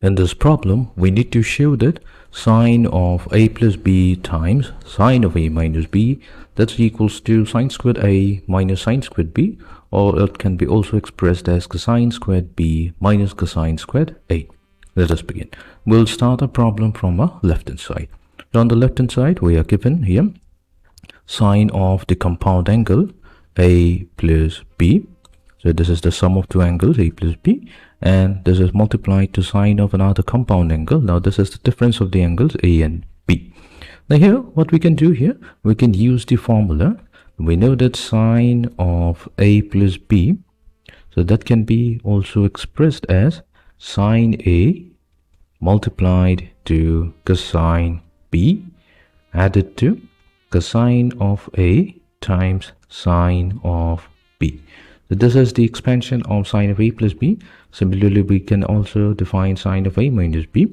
In this problem, we need to show that sine of a plus b times sine of a minus b, that's equals to sine squared a minus sine squared b, or it can be also expressed as cosine squared b minus cosine squared a. Let us begin. We'll start a problem from a left-hand side. So on the left-hand side, we are given here sine of the compound angle a plus b. So this is the sum of two angles a plus b, and this is multiplied to sine of another compound angle. Now this is the difference of the angles a and b. Now here, what we can do here, we can use the formula. We know that sine of a plus b, so that can be also expressed as sine a multiplied to cosine b added to cosine of a times sine of b. So this is the expansion of sine of a plus b. Similarly, we can also define sine of a minus b.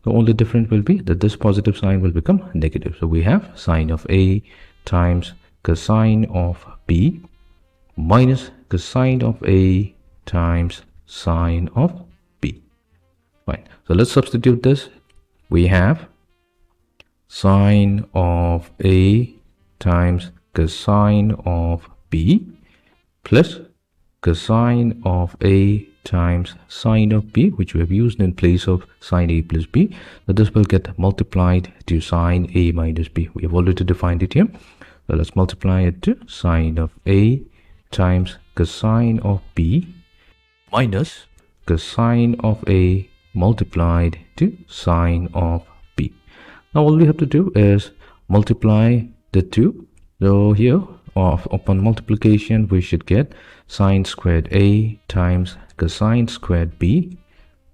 The only difference will be that this positive sign will become negative. So we have sine of a times cosine of b minus cosine of a times sine of b. Fine. So let's substitute this. We have sine of a times cosine of b plus cosine of a times sine of b, which we have used in place of sine a plus b. So this will get multiplied to sine a minus b. We have already defined it here. So let's multiply it to sine of a times cosine of b minus cosine of a multiplied to sine of b. Now all we have to do is multiply the two. So here, upon multiplication, we should get sine squared a times cosine squared b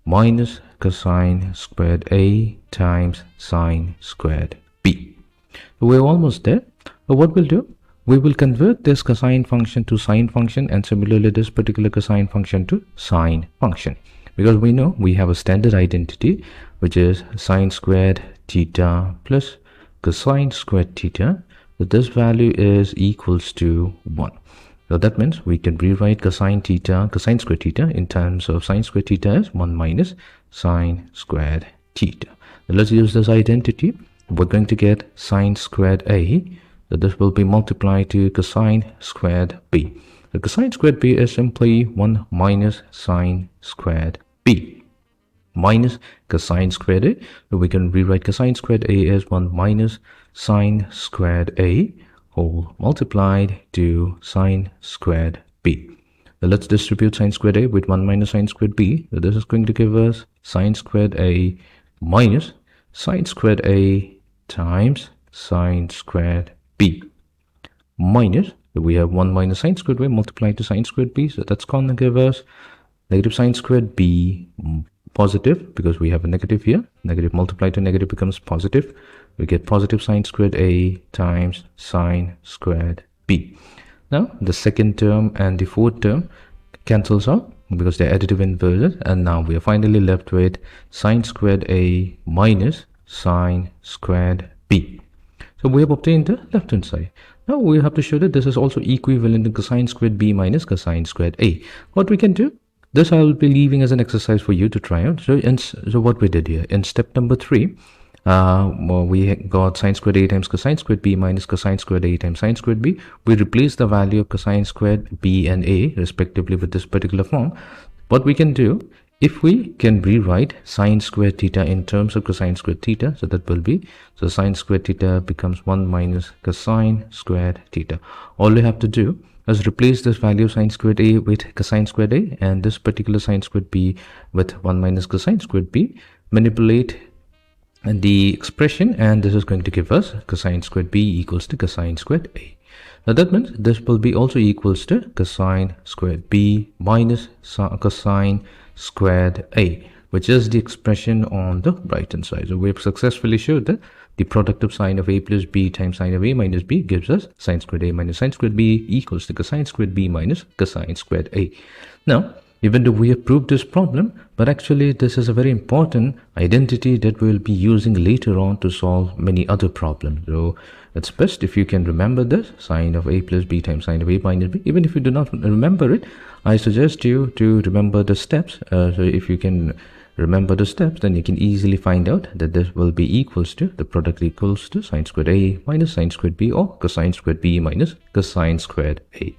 minus cosine squared a times sine squared b. So we're almost there. So what we'll do, we will convert this cosine function to sine function, and similarly this particular cosine function to sine function, because we know we have a standard identity, which is sine squared theta plus cosine squared theta. So this value is equals to 1. So that means we can rewrite cosine squared theta in terms of sine squared theta as 1 minus sine squared theta. Now let's use this identity. We're going to get sine squared a. So this will be multiplied to cosine squared b. The cosine squared b is simply 1 minus sine squared b minus cosine squared a. So we can rewrite cosine squared a as 1 minus sine squared a whole multiplied to sine squared b. So let's distribute sine squared a with 1 minus sine squared b. So this is going to give us sine squared a minus sine squared a times sine squared b minus, so we have 1 minus sine squared a multiplied to sine squared b. So that's going to give us negative sine squared b positive, because we have a negative here. Negative multiplied to negative becomes positive. We get positive sine squared a times sine squared b. Now the second term and the fourth term cancels out because they're additive inverses, and now we are finally left with sine squared a minus sine squared b. So we have obtained the left hand side. Now we have to show that this is also equivalent to cosine squared b minus cosine squared a. What we can do, this I will be leaving as an exercise for you to try out. So what we did here in step number 3, we got sine squared a times cosine squared b minus cosine squared a times sine squared b. We replace the value of cosine squared b and a respectively with this particular form. What we can do, if we can rewrite sine squared theta in terms of cosine squared theta, so that will be, so sine squared theta becomes 1 minus cosine squared theta. All we have to do is replace this value of sine squared a with cosine squared a, and this particular sine squared b with 1 minus cosine squared b, manipulate the expression, and this is going to give us cosine squared b equals to cosine squared a. Now that means this will be also equals to cosine squared b minus cosine squared a, which is the expression on the right hand side. So we have successfully showed that the product of sine of a plus b times sine of a minus b gives us sine squared a minus sine squared b equals to cosine squared b minus cosine squared a. Now, even though we have proved this problem, but actually this is a very important identity that we will be using later on to solve many other problems. So it's best if you can remember this, sine of a plus b times sine of a minus b. Even if you do not remember it, I suggest you to remember the steps. So if you can remember the steps, then you can easily find out that this will be equals to, the product equals to sine squared A minus sine squared B, or cosine squared B minus cosine squared A.